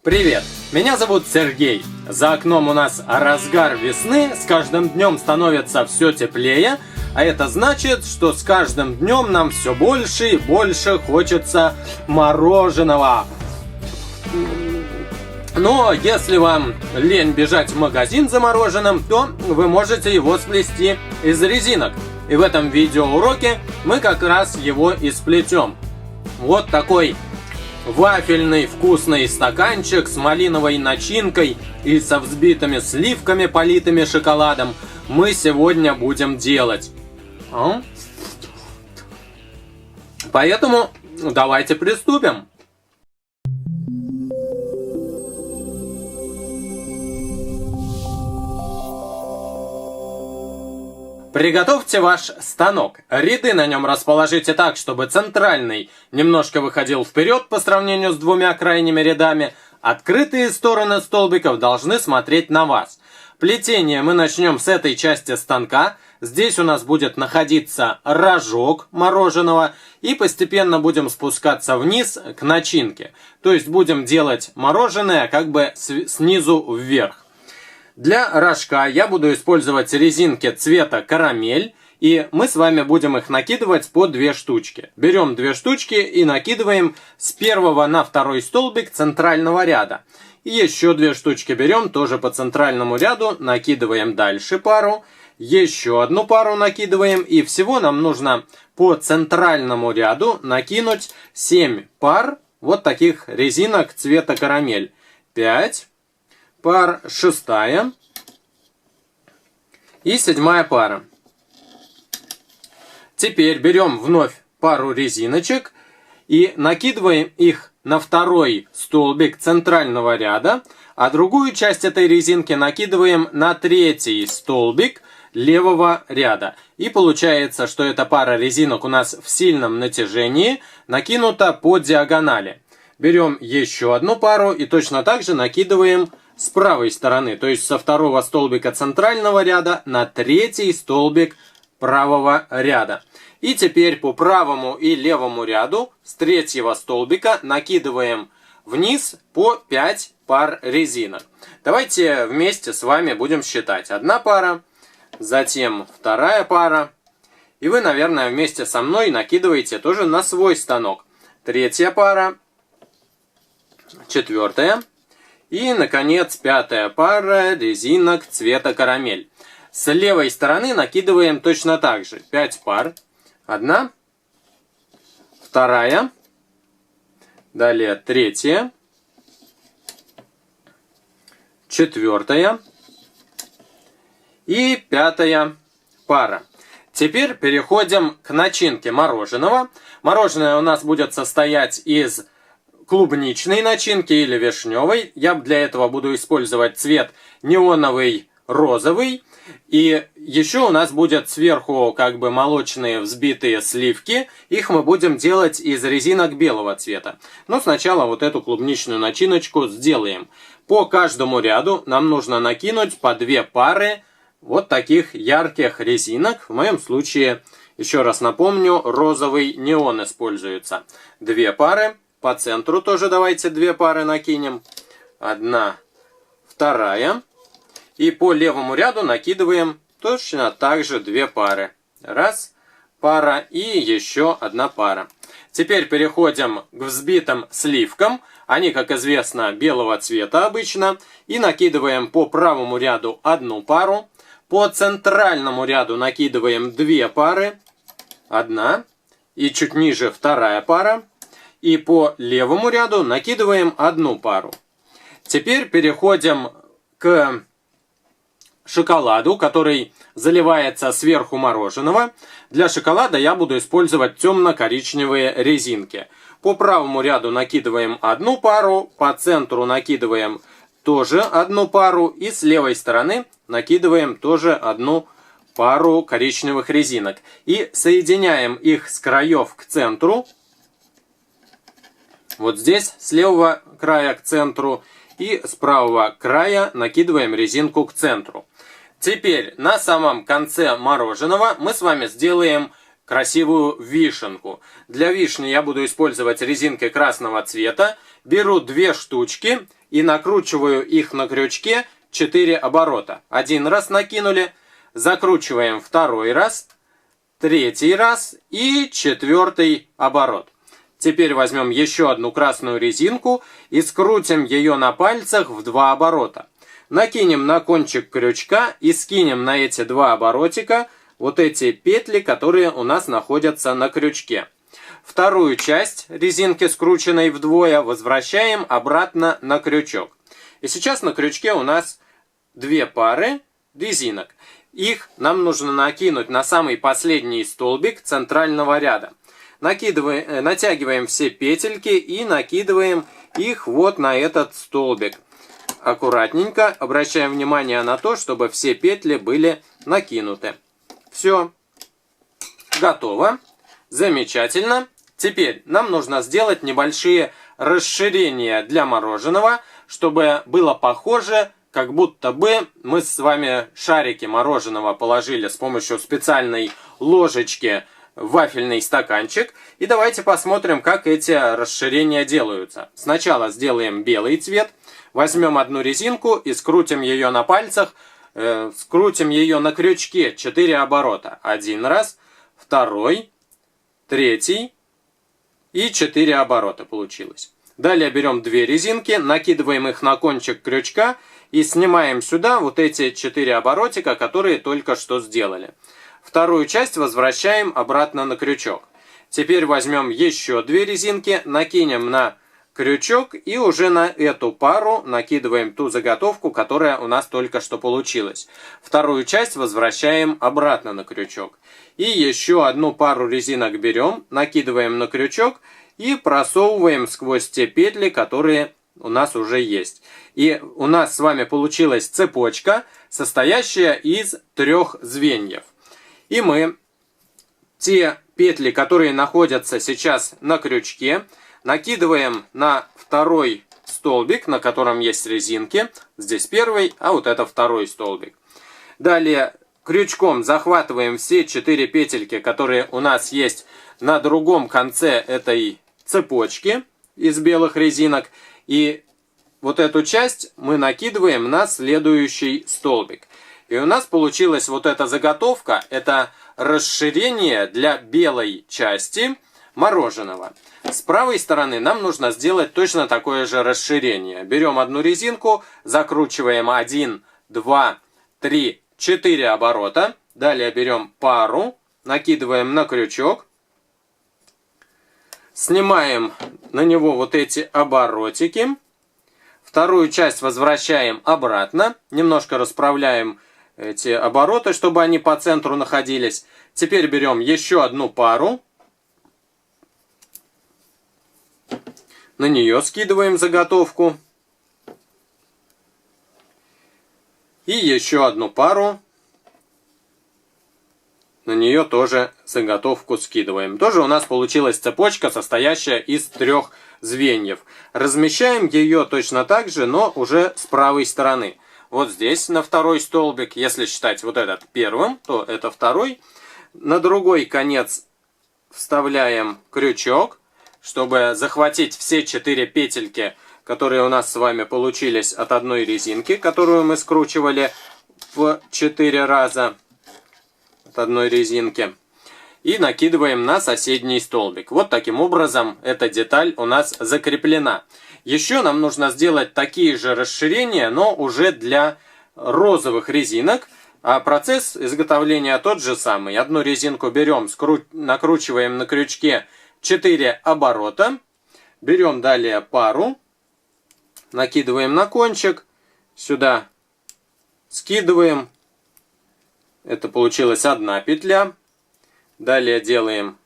Привет! Меня зовут Сергей. За окном у нас разгар весны, с каждым днем становится все теплее, а это значит, что с каждым днем нам все больше и больше хочется мороженого. Но если вам лень бежать в магазин за мороженым, то вы можете его сплести из резинок. И в этом видеоуроке мы как раз его и сплетем. Вот такой вафельный вкусный стаканчик с малиновой начинкой и со взбитыми сливками, политыми шоколадом, мы сегодня будем делать. Поэтому давайте приступим. Приготовьте ваш станок. Ряды на нем расположите так, чтобы центральный немножко выходил вперед по сравнению с двумя крайними рядами. Открытые стороны столбиков должны смотреть на вас. Плетение мы начнем с этой части станка. Здесь у нас будет находиться рожок мороженого. И постепенно будем спускаться вниз к начинке. То есть будем делать мороженое как бы снизу вверх. Для рожка я буду использовать резинки цвета карамель, и мы с вами будем их накидывать по 2 штучки. Берем 2 штучки и накидываем с первого на второй столбик центрального ряда. И еще 2 штучки берем тоже по центральному ряду, накидываем дальше пару, еще одну пару накидываем, и всего нам нужно по центральному ряду накинуть 7 пар вот таких резинок цвета карамель. 5 пар, 6 и 7 пара. Теперь берем вновь пару резиночек и накидываем их на второй столбик центрального ряда, а другую часть этой резинки накидываем на третий столбик левого ряда. И получается, что эта пара резинок у нас в сильном натяжении накинута по диагонали. Берем еще одну пару и точно так же накидываем с правой стороны, то есть со второго столбика центрального ряда на третий столбик правого ряда. И теперь по правому и левому ряду с третьего столбика накидываем вниз по 5 пар резинок. Давайте вместе с вами будем считать. 1 пара, затем 2 пара. И вы, наверное, вместе со мной накидываете тоже на свой станок. 3 пара, 4 и, наконец, 5 пара резинок цвета карамель. С левой стороны накидываем точно так же. 5 пар. 1, 2, далее 3, 4 и 5 пара. Теперь переходим к начинке мороженого. Мороженое у нас будет состоять из клубничной начинки или вишневой. Я для этого буду использовать цвет неоновый розовый. И еще у нас будет сверху как бы молочные взбитые сливки. Их мы будем делать из резинок белого цвета. Но сначала вот эту клубничную начиночку сделаем. По каждому ряду нам нужно накинуть по 2 пары вот таких ярких резинок. В моем случае, еще раз напомню, розовый неон используется. 2 пары. По центру тоже давайте 2 пары накинем. 1, 2. И по левому ряду накидываем точно так же 2 пары. 1 пара и еще 1 пара. Теперь переходим к взбитым сливкам. Они, как известно, белого цвета обычно. И накидываем по правому ряду 1 пару. По центральному ряду накидываем 2 пары. 1 и чуть ниже 2 пара. И по левому ряду накидываем 1 пару. Теперь переходим к шоколаду, который заливается сверху мороженого. Для шоколада я буду использовать темно-коричневые резинки. По правому ряду накидываем 1 пару, по центру накидываем тоже 1 пару и с левой стороны накидываем тоже 1 пару коричневых резинок. И соединяем их с краев к центру. Вот здесь с левого края к центру и с правого края накидываем резинку к центру. Теперь на самом конце мороженого мы с вами сделаем красивую вишенку. Для вишни я буду использовать резинки красного цвета. Беру 2 штучки и накручиваю их на крючке 4 оборота. Один раз накинули, закручиваем второй раз, третий раз и четвертый оборот. Теперь возьмем еще одну красную резинку и скрутим ее на пальцах в 2 оборота. Накинем на кончик крючка и скинем на эти 2 оборотика вот эти петли, которые у нас находятся на крючке. Вторую часть резинки, скрученной вдвое, возвращаем обратно на крючок. И сейчас на крючке у нас 2 пары резинок. Их нам нужно накинуть на самый последний столбик центрального ряда. Натягиваем все петельки и накидываем их вот на этот столбик. Аккуратненько обращаем внимание на то, чтобы все петли были накинуты. Все. Готово. Замечательно. Теперь нам нужно сделать небольшие расширения для мороженого, чтобы было похоже, как будто бы мы с вами шарики мороженого положили с помощью специальной ложечки в вафельный стаканчик. И давайте посмотрим, как эти расширения делаются. Сначала сделаем белый цвет. Возьмем одну резинку и скрутим ее на пальцах. Скрутим ее на крючке 4 оборота. Один раз, второй, третий и 4 оборота получилось. Далее берем 2 резинки, накидываем их на кончик крючка и снимаем сюда вот эти 4 оборотика, которые только что сделали. Вторую часть возвращаем обратно на крючок. Теперь возьмем еще 2 резинки, накинем на крючок и уже на эту пару накидываем ту заготовку, которая у нас только что получилась. Вторую часть возвращаем обратно на крючок. И еще одну пару резинок берем, накидываем на крючок и просовываем сквозь те петли, которые у нас уже есть. И у нас с вами получилась цепочка, состоящая из 3 звеньев. И мы те петли, которые находятся сейчас на крючке, накидываем на второй столбик, на котором есть резинки. Здесь первый, а вот это второй столбик. Далее крючком захватываем все 4 петельки, которые у нас есть на другом конце этой цепочки из белых резинок. И вот эту часть мы накидываем на следующий столбик. И у нас получилась вот эта заготовка. Это расширение для белой части мороженого. С правой стороны нам нужно сделать точно такое же расширение. Берем одну резинку, закручиваем 1, 2, 3, 4 оборота. Далее берем пару, накидываем на крючок. Снимаем на него вот эти оборотики. Вторую часть возвращаем обратно. Немножко расправляем эти обороты, чтобы они по центру находились. Теперь берем еще одну пару. На нее скидываем заготовку. И еще одну пару. На нее тоже заготовку скидываем. Тоже у нас получилась цепочка, состоящая из 3 звеньев. Размещаем ее точно так же, но уже с правой стороны. Вот здесь на второй столбик, если считать вот этот первым, то это второй. На другой конец вставляем крючок, чтобы захватить все 4 петельки, которые у нас с вами получились от одной резинки, которую мы скручивали в 4 раза от одной резинки. И накидываем на соседний столбик. Вот таким образом эта деталь у нас закреплена. Еще нам нужно сделать такие же расширения, но уже для розовых резинок. А процесс изготовления тот же самый. Одну резинку берем, накручиваем на крючке 4 оборота. Берем далее пару, накидываем на кончик, сюда скидываем. Это получилась одна петля. Далее делаем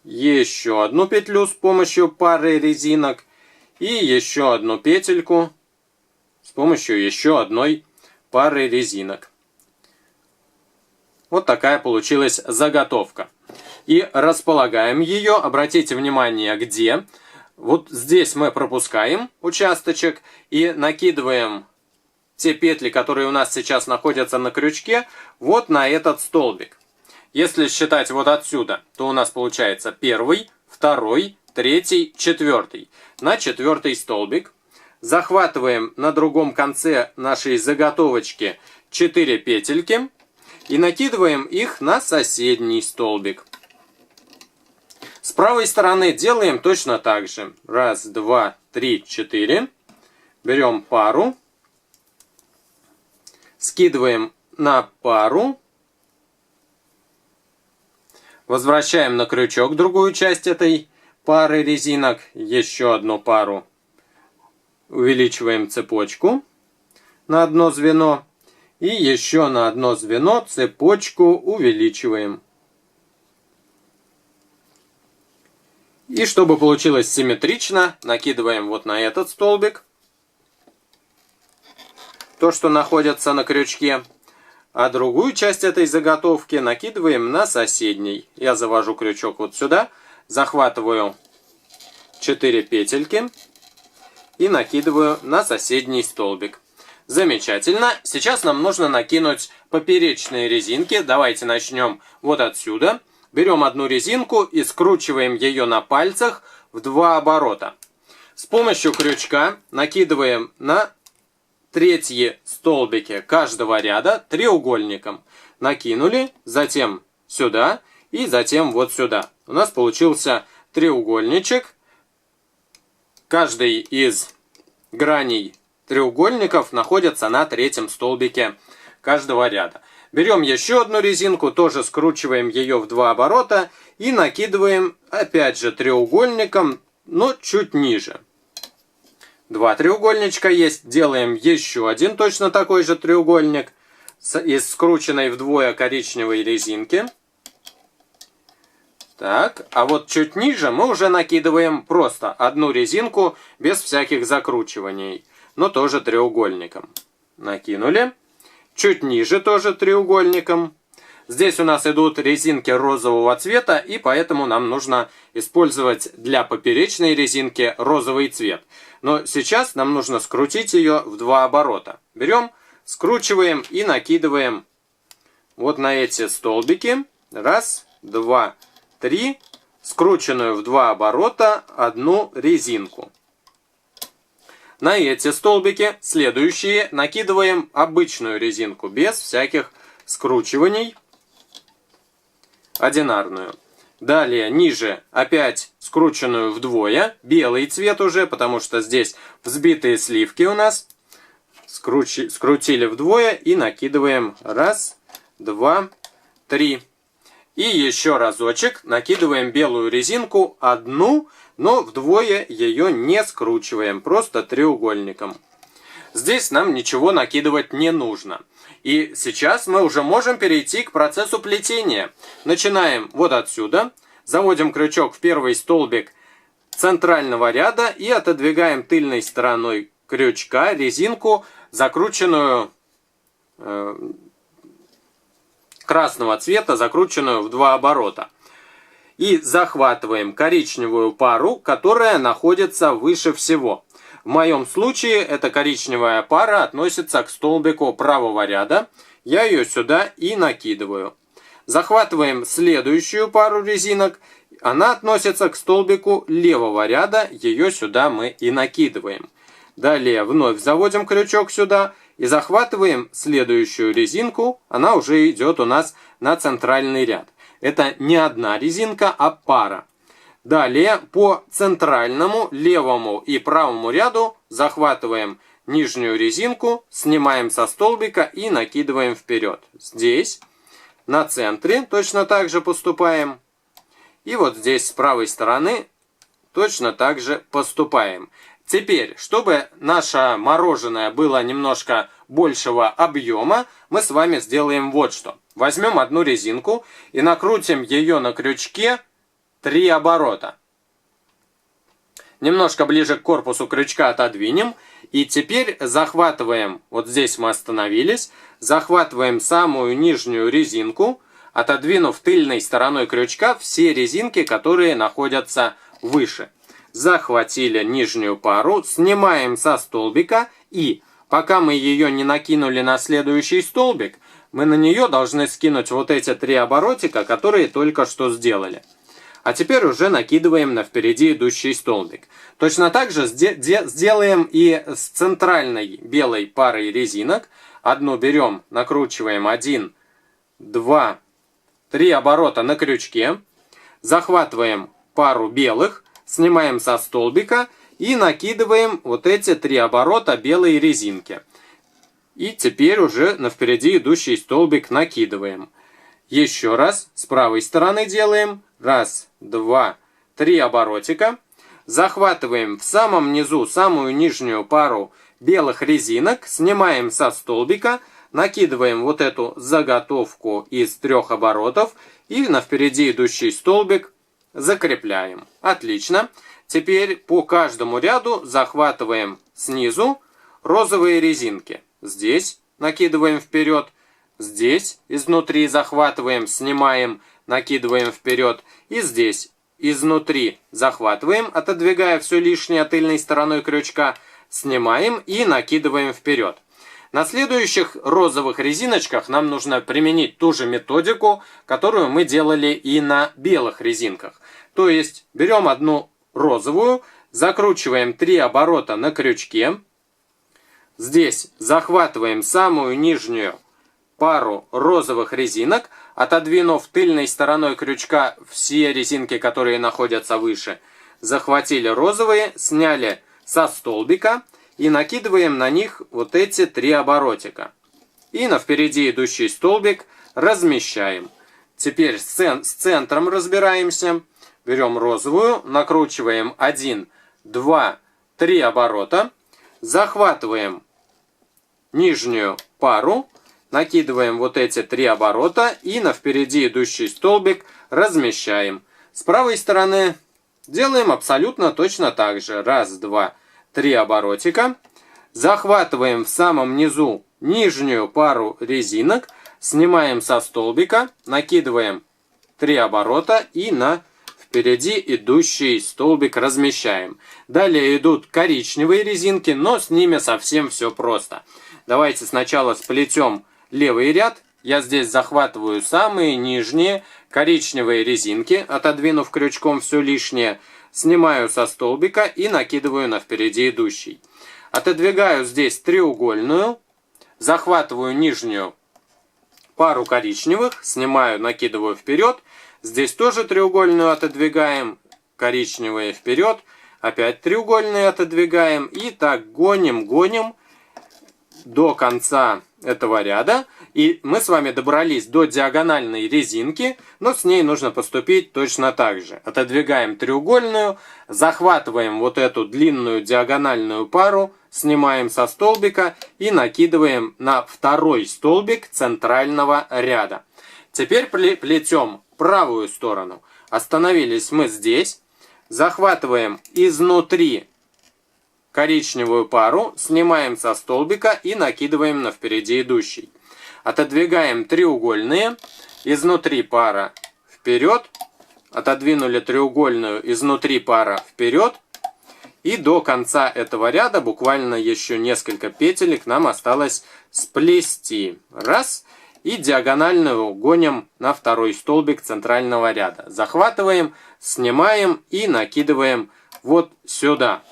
еще одну петлю с помощью пары резинок. И еще одну петельку с помощью еще одной пары резинок. Вот такая получилась заготовка. И располагаем ее. Обратите внимание, где. Вот здесь мы пропускаем участочек и накидываем те петли, которые у нас сейчас находятся на крючке, вот на этот столбик. Если считать вот отсюда, то у нас получается первый, второй, третий, четвертый. На четвертый столбик захватываем на другом конце нашей заготовочки 4 петельки и накидываем их на соседний столбик. С правой стороны делаем точно так же. 1, 2, 3, 4. Берем пару, скидываем на пару, возвращаем на крючок другую часть этой пары резинок, еще одну пару. Увеличиваем цепочку на одно звено и еще на одно звено цепочку увеличиваем. И чтобы получилось симметрично, накидываем вот на этот столбик то, что находится на крючке, а другую часть этой заготовки накидываем на соседний. Я завожу крючок вот сюда, захватываю 4 петельки и накидываю на соседний столбик. Замечательно. Сейчас нам нужно накинуть поперечные резинки. Давайте начнем вот отсюда. Берем одну резинку и скручиваем ее на пальцах в 2 оборота. С помощью крючка накидываем на третьи столбики каждого ряда треугольником. Накинули, затем сюда и затем вот сюда. У нас получился треугольничек. Каждый из граней треугольников находится на третьем столбике каждого ряда. Берем еще одну резинку, тоже скручиваем ее в 2 оборота и накидываем опять же треугольником, но чуть ниже. 2 треугольничка есть, делаем еще один точно такой же треугольник из скрученной вдвое коричневой резинки. Так, а вот чуть ниже мы уже накидываем просто одну резинку без всяких закручиваний, но тоже треугольником. Накинули. Чуть ниже тоже треугольником. Здесь у нас идут резинки розового цвета, и поэтому нам нужно использовать для поперечной резинки розовый цвет. Но сейчас нам нужно скрутить ее в 2 оборота. Берем, скручиваем и накидываем вот на эти столбики. 1, 2, 3. Скрученную в 2 оборота одну резинку. На эти столбики следующие накидываем обычную резинку без всяких скручиваний. Одинарную. Далее ниже опять скрученную вдвое. Белый цвет уже, потому что здесь взбитые сливки у нас. Скрутили вдвое и накидываем 1, 2, 3. И еще разочек накидываем белую резинку одну, но вдвое ее не скручиваем, просто треугольником. Здесь нам ничего накидывать не нужно. И сейчас мы уже можем перейти к процессу плетения. Начинаем вот отсюда, заводим крючок в первый столбик центрального ряда и отодвигаем тыльной стороной крючка резинку, закрученную красного цвета, закрученную в 2 оборота. И захватываем коричневую пару, которая находится выше всего. В моем случае эта коричневая пара относится к столбику правого ряда. Я ее сюда и накидываю. Захватываем следующую пару резинок. Она относится к столбику левого ряда. Ее сюда мы и накидываем. Далее вновь заводим крючок сюда и захватываем следующую резинку. Она уже идет у нас на центральный ряд. Это не одна резинка, а пара. Далее по центральному, левому и правому ряду захватываем нижнюю резинку, снимаем со столбика и накидываем вперед. Здесь на центре точно так же поступаем. И вот здесь с правой стороны точно так же поступаем. Теперь, чтобы наше мороженое было немножко большего объема, мы с вами сделаем вот что. Возьмем одну резинку и накрутим ее на крючке 3 оборота. Немножко ближе к корпусу крючка отодвинем. И теперь захватываем, вот здесь мы остановились, захватываем самую нижнюю резинку, отодвинув тыльной стороной крючка все резинки, которые находятся выше. Захватили нижнюю пару, снимаем со столбика и, пока мы ее не накинули на следующий столбик, мы на нее должны скинуть вот эти 3 оборотика, которые только что сделали. А теперь уже накидываем на впереди идущий столбик. Точно так же сделаем и с центральной белой парой резинок. Одну берем, накручиваем 1, 2, 3 оборота на крючке. Захватываем пару белых, снимаем со столбика и накидываем вот эти 3 оборота белой резинки. И теперь уже на впереди идущий столбик накидываем. Еще раз с правой стороны делаем. 1, 2, 3 оборотика. Захватываем в самом низу самую нижнюю пару белых резинок, снимаем со столбика, накидываем вот эту заготовку из 3 оборотов и на впереди идущий столбик закрепляем. Отлично. Теперь по каждому ряду захватываем снизу розовые резинки. Здесь накидываем вперед, здесь изнутри захватываем, снимаем, накидываем вперед, и здесь изнутри захватываем, отодвигая все лишнее тыльной стороной крючка, снимаем и накидываем вперед. На следующих розовых резиночках нам нужно применить ту же методику, которую мы делали и на белых резинках. То есть берем одну розовую, закручиваем 3 оборота на крючке. Здесь захватываем самую нижнюю пару розовых резинок, отодвинув тыльной стороной крючка все резинки, которые находятся выше. Захватили розовые, сняли со столбика и накидываем на них вот эти 3 оборотика. И на впереди идущий столбик размещаем. Теперь с центром разбираемся. Берем розовую, накручиваем 1, 2, 3 оборота. Захватываем нижнюю пару, накидываем вот эти 3 оборота и на впереди идущий столбик размещаем. С правой стороны делаем абсолютно точно так же. 1, 2, 3 оборотика. Захватываем в самом низу нижнюю пару резинок, снимаем со столбика, накидываем 3 оборота и на впереди идущий столбик размещаем. Далее идут коричневые резинки, но с ними совсем все просто. Давайте сначала сплетем левый ряд. Я здесь захватываю самые нижние коричневые резинки, отодвинув крючком все лишнее, снимаю со столбика и накидываю на впереди идущий. Отодвигаю здесь треугольную, захватываю нижнюю пару коричневых, снимаю, накидываю вперед. Здесь тоже треугольную отодвигаем, коричневые вперед, опять треугольные отодвигаем и так гоним до конца этого ряда. И мы с вами добрались до диагональной резинки, но с ней нужно поступить точно так же. Отодвигаем треугольную, захватываем вот эту длинную диагональную пару, снимаем со столбика и накидываем на второй столбик центрального ряда. Теперь плетем правую сторону. Остановились мы здесь, захватываем изнутри коричневую пару, снимаем со столбика и накидываем на впереди идущий. Отодвигаем треугольные, изнутри пара вперед, отодвинули треугольную, изнутри пара вперед, и до конца этого ряда буквально еще несколько петелек нам осталось сплести. Раз, и диагональную гоним на второй столбик центрального ряда. Захватываем, снимаем и накидываем вот сюда.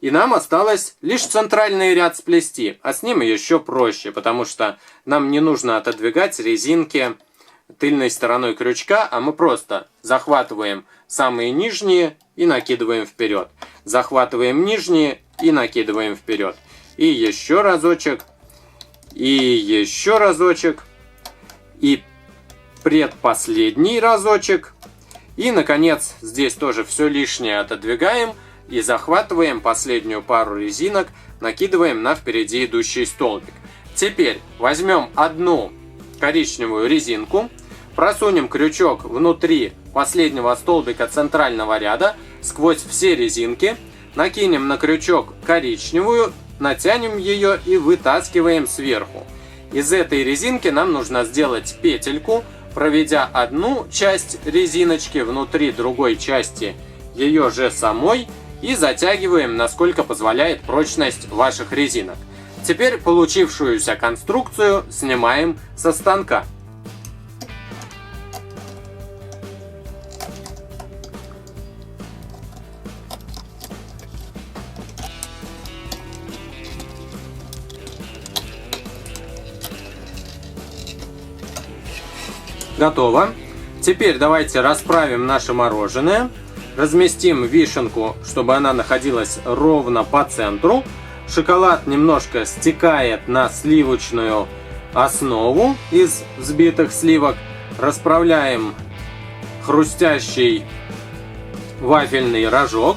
И нам осталось лишь центральный ряд сплести, а с ним еще проще, потому что нам не нужно отодвигать резинки тыльной стороной крючка, а мы просто захватываем самые нижние и накидываем вперед. Захватываем нижние и накидываем вперед. И еще разочек, и еще разочек, и предпоследний разочек. И, наконец, здесь тоже все лишнее отодвигаем. И захватываем последнюю пару резинок, накидываем на впереди идущий столбик. Теперь возьмем одну коричневую резинку, просунем крючок внутри последнего столбика центрального ряда, сквозь все резинки, накинем на крючок коричневую, натянем ее и вытаскиваем сверху. Из этой резинки нам нужно сделать петельку, проведя одну часть резиночки внутри другой части ее же самой, и затягиваем, насколько позволяет прочность ваших резинок. Теперь получившуюся конструкцию снимаем со станка. Готово. Теперь давайте расправим наше мороженое. Разместим вишенку, чтобы она находилась ровно по центру. Шоколад немножко стекает на сливочную основу из взбитых сливок. Расправляем хрустящий вафельный рожок.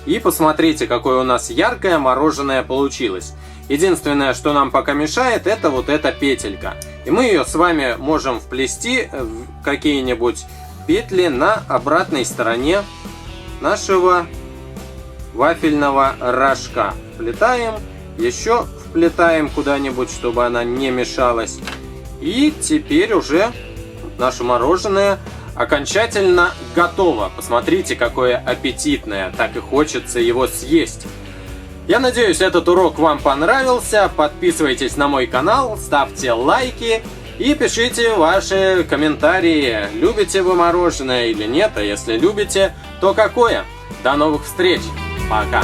И посмотрите, какое у нас яркое мороженое получилось. Единственное, что нам пока мешает, это вот эта петелька. И мы ее с вами можем вплести в какие-нибудь петли на обратной стороне нашего вафельного рожка. Вплетаем, еще вплетаем куда-нибудь, чтобы она не мешалась. И теперь уже наше мороженое окончательно готово. Посмотрите, какое аппетитное, так и хочется его съесть. Я надеюсь, этот урок вам понравился. Подписывайтесь на мой канал, ставьте лайки и пишите ваши комментарии. Любите вы мороженое или нет, а если любите, то какое? До новых встреч. Пока.